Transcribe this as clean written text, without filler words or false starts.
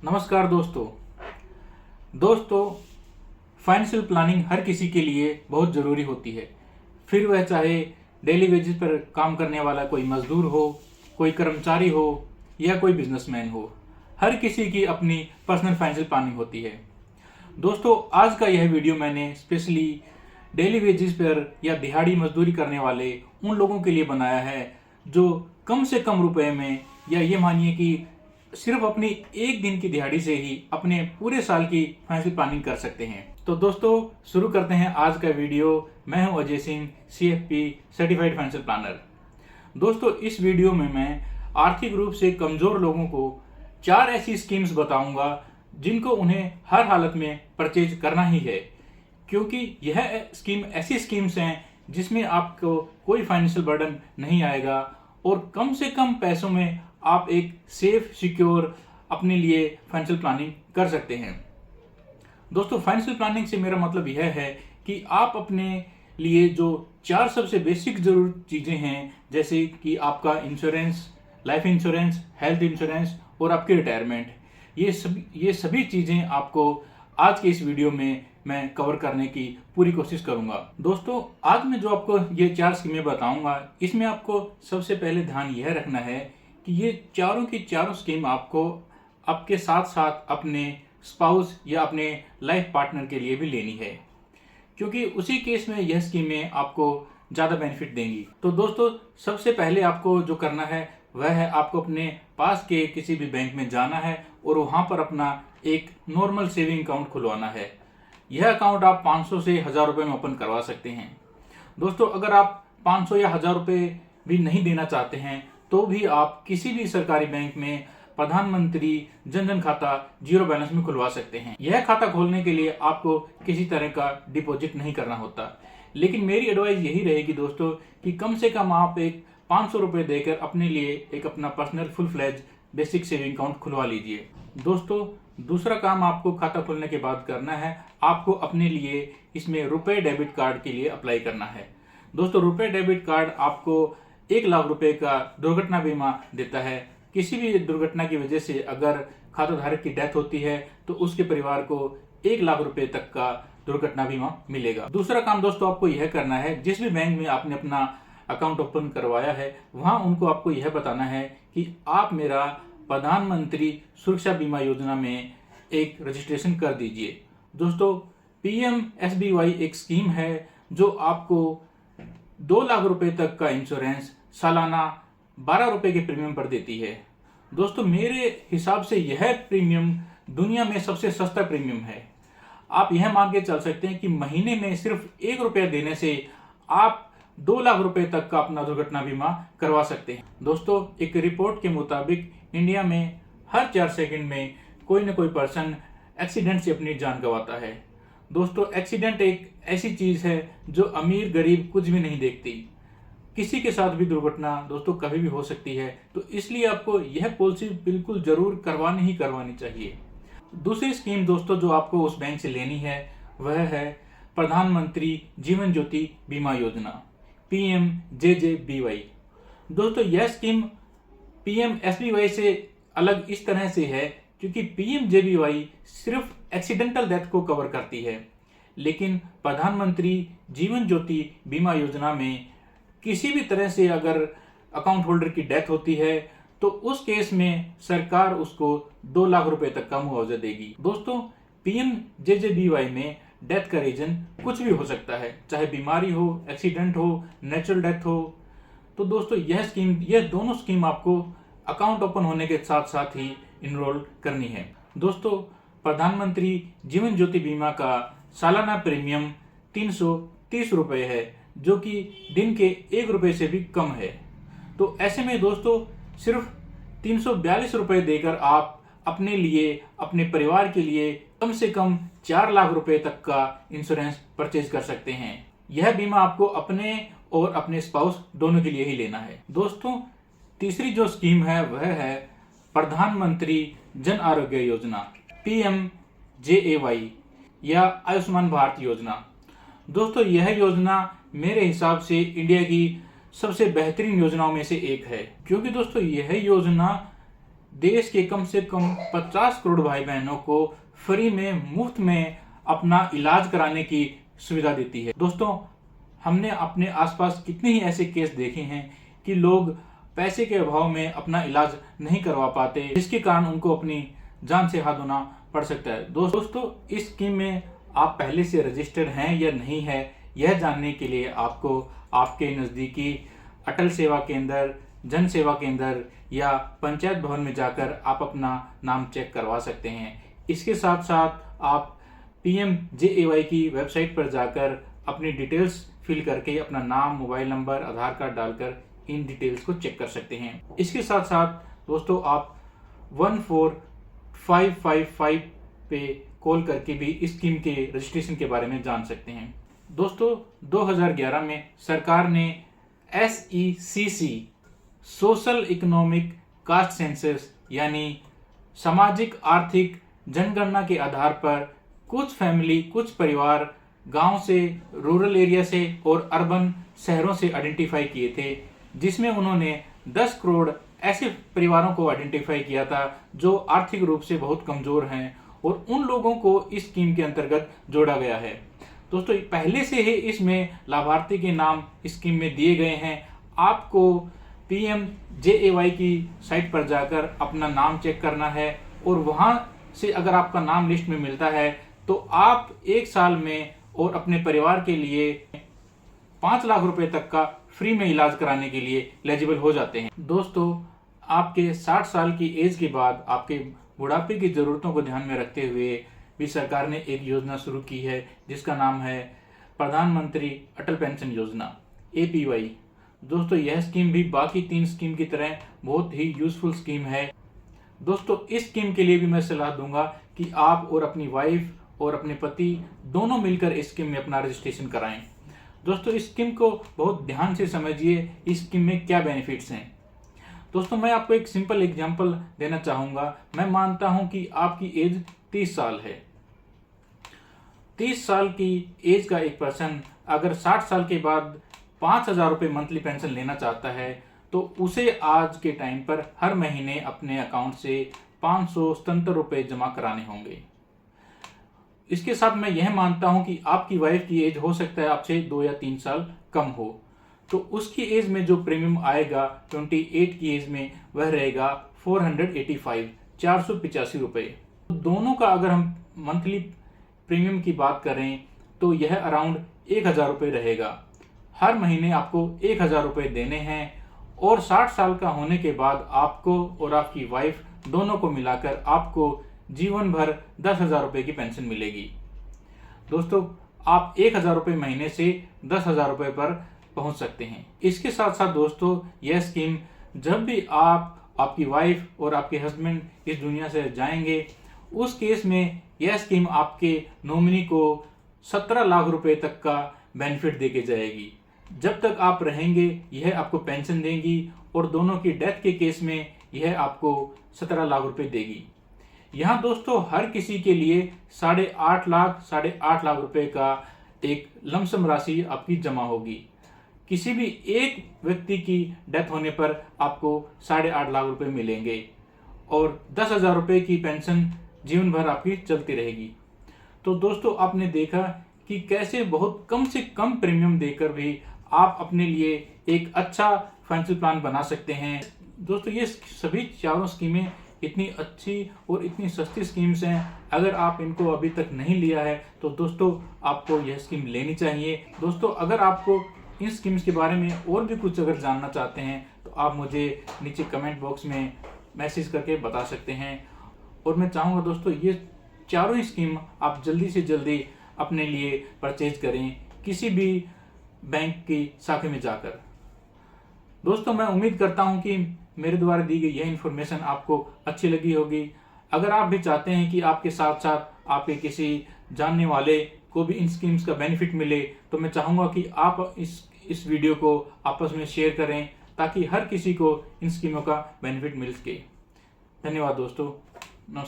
नमस्कार दोस्तों financial planning हर किसी के लिए बहुत ज़रूरी होती है। फिर वह चाहे डेली वेजेस पर काम करने वाला कोई मजदूर हो, कोई कर्मचारी हो या कोई बिजनेसमैन हो, हर किसी की अपनी पर्सनल फाइनेंशियल प्लानिंग होती है। दोस्तों, आज का यह वीडियो मैंने स्पेशली डेली वेजेस पर या दिहाड़ी मजदूरी करने वाले उन लोगों के लिए बनाया है जो कम से कम रुपए में, या ये मानिए कि सिर्फ अपनी एक दिन की दिहाड़ी से ही अपने पूरे साल की फाइनेंशियल प्लानिंग कर सकते हैं। तो दोस्तों, शुरू करते हैं आज का वीडियो। मैं हूं Ajay Singh, CFP certified financial planner. दोस्तों, इस वीडियो में मैं आर्थिक रूप से कमजोर लोगों को 4 ऐसी स्कीम्स बताऊंगा जिनको उन्हें हर हालत में परचेज करना ही है, क्योंकि यह स्कीम ऐसी स्कीम्स हैं जिसमें आपको कोई फाइनेंशियल बर्डन नहीं आएगा और कम से कम पैसों में आप एक सेफ सिक्योर अपने लिए फाइनेंशियल प्लानिंग कर सकते हैं। दोस्तों, फाइनेंशियल प्लानिंग से मेरा मतलब यह है कि आप अपने लिए जो 4 सबसे बेसिक जरूरत चीजें हैं, जैसे कि आपका insurance, life insurance, health insurance और आपकी रिटायरमेंट, ये सभी चीजें आपको आज के इस वीडियो में मैं कवर करने की पूरी कोशिश करूंगा। दोस्तों, आज मैं जो आपको ये 4 स्कीमें बताऊंगा, इसमें आपको सबसे पहले ध्यान यह रखना है कि ये चारों की चारों स्कीम आपको आपके साथ साथ अपने स्पाउस या अपने लाइफ पार्टनर के लिए भी लेनी है, क्योंकि उसी केस में यह स्कीमें आपको ज़्यादा बेनिफिट देंगी। तो दोस्तों, सबसे पहले आपको जो करना है वह है आपको अपने पास के किसी भी बैंक में जाना है और वहाँ पर अपना एक नॉर्मल सेविंग अकाउंट खुलवाना है। यह अकाउंट आप 500 से 1000 रुपये में ओपन करवा सकते हैं। दोस्तों, अगर आप 500 या 1000 रुपये भी नहीं देना चाहते हैं तो भी आप किसी भी सरकारी बैंक में प्रधानमंत्री जन धन खाता जीरो बैलेंस में खुलवा सकते हैं। यह खाता खोलने के लिए आपको किसी तरह का डिपॉजिट नहीं करना होता, लेकिन मेरी एडवाइस यही रहेगी दोस्तों कि कम से कम आप एक 500 रुपये देकर अपने लिए एक अपना personal full fledge basic saving account खुलवा लीजिए। दोस्तों, दूसरा काम आपको खाता खोलने के बाद करना है, आपको अपने लिए इसमें रुपए डेबिट कार्ड के लिए अप्लाई करना है। दोस्तों, रुपए डेबिट कार्ड आपको 1 लाख रुपए का दुर्घटना बीमा देता है। किसी भी दुर्घटना की वजह से अगर खाता धारक की डेथ होती है तो उसके परिवार को 1 लाख रुपए तक का दुर्घटना बीमा मिलेगा। दूसरा काम दोस्तों आपको यह करना है, जिस भी बैंक में आपने अपना अकाउंट ओपन करवाया है वहां उनको आपको यह बताना है कि आप मेरा प्रधानमंत्री सुरक्षा बीमा योजना में एक रजिस्ट्रेशन कर दीजिए। दोस्तों, PMSBY एक स्कीम है जो आपको 2 लाख रुपए तक का इंश्योरेंस सालाना 12 रुपए के प्रीमियम पर देती है। दोस्तों, मेरे हिसाब से यह प्रीमियम दुनिया में सबसे सस्ता प्रीमियम है। आप यह मान के चल सकते हैं कि महीने में सिर्फ 1 रुपया देने से आप 2 लाख रुपए तक का अपना दुर्घटना बीमा करवा सकते हैं। दोस्तों, एक रिपोर्ट के मुताबिक इंडिया में हर 4 सेकंड में कोई न कोई पर्सन एक्सीडेंट से अपनी जान गंवाता है। दोस्तों, एक्सीडेंट एक ऐसी चीज है जो अमीर गरीब कुछ भी नहीं देखती। किसी के साथ भी दुर्घटना दोस्तों कभी भी हो सकती है, तो इसलिए आपको यह पॉलिसी बिल्कुल जरूर करवानी चाहिए। दूसरी स्कीम दोस्तों जो आपको उस बैंक से लेनी है वह है प्रधानमंत्री जीवन ज्योति बीमा योजना, PMJJBY। दोस्तों, यह स्कीम PMSBY से अलग इस तरह से है क्योंकि PMJBY सिर्फ एक्सीडेंटल डेथ को कवर करती है, लेकिन प्रधानमंत्री जीवन ज्योति बीमा योजना में किसी भी तरह से अगर अकाउंट होल्डर की डेथ होती है तो उस केस में सरकार उसको 2 लाख रुपए तक का मुआवजा देगी। दोस्तों, PMJJBY में डेथ का रीजन कुछ भी हो सकता है, चाहे बीमारी हो, एक्सीडेंट हो, नेचुरल डेथ हो। तो दोस्तों, यह दोनों स्कीम आपको अकाउंट ओपन होने के साथ साथ ही इनरोल करनी है। दोस्तों, प्रधानमंत्री जीवन ज्योति बीमा का सालाना प्रीमियम 330 रुपए है, जो कि दिन के 1 रुपए से भी कम है। तो ऐसे में दोस्तों सिर्फ 342 रुपए देकर आप अपने लिए, अपने परिवार के लिए कम से कम 4 लाख रुपए तक का इंश्योरेंस परचेज कर सकते हैं। यह बीमा आपको अपने और अपने स्पाउस दोनों के लिए ही लेना है। दोस्तों, तीसरी जो स्कीम है वह है प्रधानमंत्री जन आरोग्य योजना, PMJAY या आयुष्मान भारत योजना। दोस्तों, यह योजना मेरे हिसाब से इंडिया की सबसे बेहतरीन योजनाओं में से एक है, क्योंकि दोस्तों यह योजना देश के कम से कम 50 करोड़ भाई बहनों को फ्री में, मुफ्त में अपना इलाज कराने की सुविधा देती है। दोस्तों, हमने अपने आसपास कितने ही ऐसे केस देखे हैं कि लोग पैसे के अभाव में अपना इलाज नहीं करवा पाते, जिसके कारण उनको अपनी जान से हाथ धोना पड़ सकता है। दोस्तों, इस स्कीम में आप पहले से रजिस्टर्ड हैं या नहीं है, यह जानने के लिए आपको आपके नज़दीकी अटल सेवा केंद्र, जन सेवा केंद्र या पंचायत भवन में जाकर आप अपना नाम चेक करवा सकते हैं। इसके साथ साथ आप PMJAY की वेबसाइट पर जाकर अपनी डिटेल्स फिल करके अपना नाम, मोबाइल नंबर, आधार कार्ड डालकर इन डिटेल्स को चेक कर सकते हैं। इसके साथ साथ दोस्तों, आप 14555 पे कॉल करके भी इस स्कीम के रजिस्ट्रेशन के बारे में जान सकते हैं। दोस्तों, 2011 में सरकार ने SECC social economic caste census यानी सामाजिक आर्थिक जनगणना के आधार पर कुछ फैमिली, कुछ परिवार गांव से, रूरल एरिया से और अर्बन शहरों से आइडेंटिफाई किए थे, जिसमें उन्होंने 10 करोड़ ऐसे परिवारों को आइडेंटिफाई किया था जो आर्थिक रूप से बहुत कमजोर हैं, और उन लोगों को इस स्कीम के अंतर्गत जोड़ा गया है। दोस्तों, पहले से ही इसमें लाभार्थी के नाम इस स्कीम में दिए गए हैं। आपको PMJAY की साइट पर जाकर अपना नाम चेक करना है, और वहां से अगर आपका नाम लिस्ट में मिलता है तो आप 1 साल में और अपने परिवार के लिए 5 लाख रुपए तक का फ्री में इलाज कराने के लिए एलिजिबल हो जाते हैं। दोस्तों, आपके 60 साल की एज के बाद आपके बुढ़ापे की जरूरतों को ध्यान में रखते हुए भी सरकार ने एक योजना शुरू की है, जिसका नाम है प्रधानमंत्री अटल पेंशन योजना, APY। दोस्तों, यह स्कीम भी बाकी 3 स्कीम की तरह बहुत ही यूजफुल स्कीम है। दोस्तों, इस स्कीम के लिए भी मैं सलाह दूंगा कि आप और अपनी वाइफ और अपने पति दोनों मिलकर इस स्कीम में अपना रजिस्ट्रेशन कराएं। दोस्तों, इस स्कीम को बहुत ध्यान से समझिए, इस स्कीम में क्या बेनिफिट्स हैं। दोस्तों, मैं आपको एक सिंपल एग्जांपल देना चाहूंगा। मैं मानता हूं कि आपकी एज 30 साल है। 30 साल की एज का एक पर्सन अगर 60 साल के बाद 5,000 रुपये मंथली पेंशन लेना चाहता है, तो उसे आज के टाइम पर हर महीने अपने अकाउंट से 577 रुपये जमा कराने होंगे। इसके साथ मैं यह मानता हूं कि आपकी वाइफ की एज हो सकता है आपसे 2 या 3 साल कम हो, तो उसकी एज में जो प्रीमियम आएगा 28 की एज में, वह रहेगा 485 रुपये। दोनों का अगर हम मंथली प्रीमियम की बात करें तो यह अराउंड 1,000 रुपये रहेगा। हर महीने आपको 1,000 रुपये देने हैं, और 60 साल का होने के बाद आपको और आपकी वाइफ दोनों को मिलाकर आपको जीवन भर 10,000 रुपये की पेंशन मिलेगी। दोस्तों, आप 1,000 रुपये महीने से 10,000 रुपये पर पहुंच सकते हैं। इसके साथ साथ दोस्तों, यह स्कीम जब भी आपकी वाइफ और आपके हस्बैंड इस दुनिया से जाएंगे, उस केस में यह स्कीम आपके नॉमिनी को 17 लाख रुपए तक का बेनिफिट देके जाएगी। जब तक आप रहेंगे यह आपको पेंशन देगी, और दोनों की डेथ के केस में यह आपको 17 लाख रुपए देगी। यहाँ दोस्तों, हर किसी के लिए 8.5 लाख रुपए का एक लमसम राशि आपकी जमा होगी। किसी भी एक व्यक्ति की डेथ होने पर आपको 8.5 लाख रुपए मिलेंगे, और 10,000 रुपए की पेंशन जीवन भर आपकी चलती रहेगी। तो दोस्तों, आपने देखा कि कैसे बहुत कम से कम प्रीमियम देकर भी आप अपने लिए एक अच्छा फाइनेंशियल प्लान बना सकते हैं। दोस्तों, ये सभी चारों स्कीमें इतनी अच्छी और इतनी सस्ती स्कीम्स हैं। अगर आप इनको अभी तक नहीं लिया है तो दोस्तों, आपको यह स्कीम लेनी चाहिए। दोस्तों, अगर आपको इन स्कीम्स के बारे में और भी कुछ अगर जानना चाहते हैं तो आप मुझे नीचे कमेंट बॉक्स में मैसेज करके बता सकते हैं। और मैं चाहूँगा दोस्तों, ये चारों ही स्कीम आप जल्दी से जल्दी अपने लिए परचेज करें, किसी भी बैंक की शाखा में जाकर। दोस्तों, मैं उम्मीद करता हूं कि मेरे द्वारा दी गई यह इन्फॉर्मेशन आपको अच्छी लगी होगी। अगर आप भी चाहते हैं कि आपके साथ साथ आपके किसी जानने वाले को भी इन स्कीम्स का बेनिफिट मिले, तो मैं चाहूंगा कि आप इस वीडियो को आपस में शेयर करें, ताकि हर किसी को इन स्कीमों का बेनिफिट मिल सके। धन्यवाद दोस्तों, नमस्कार।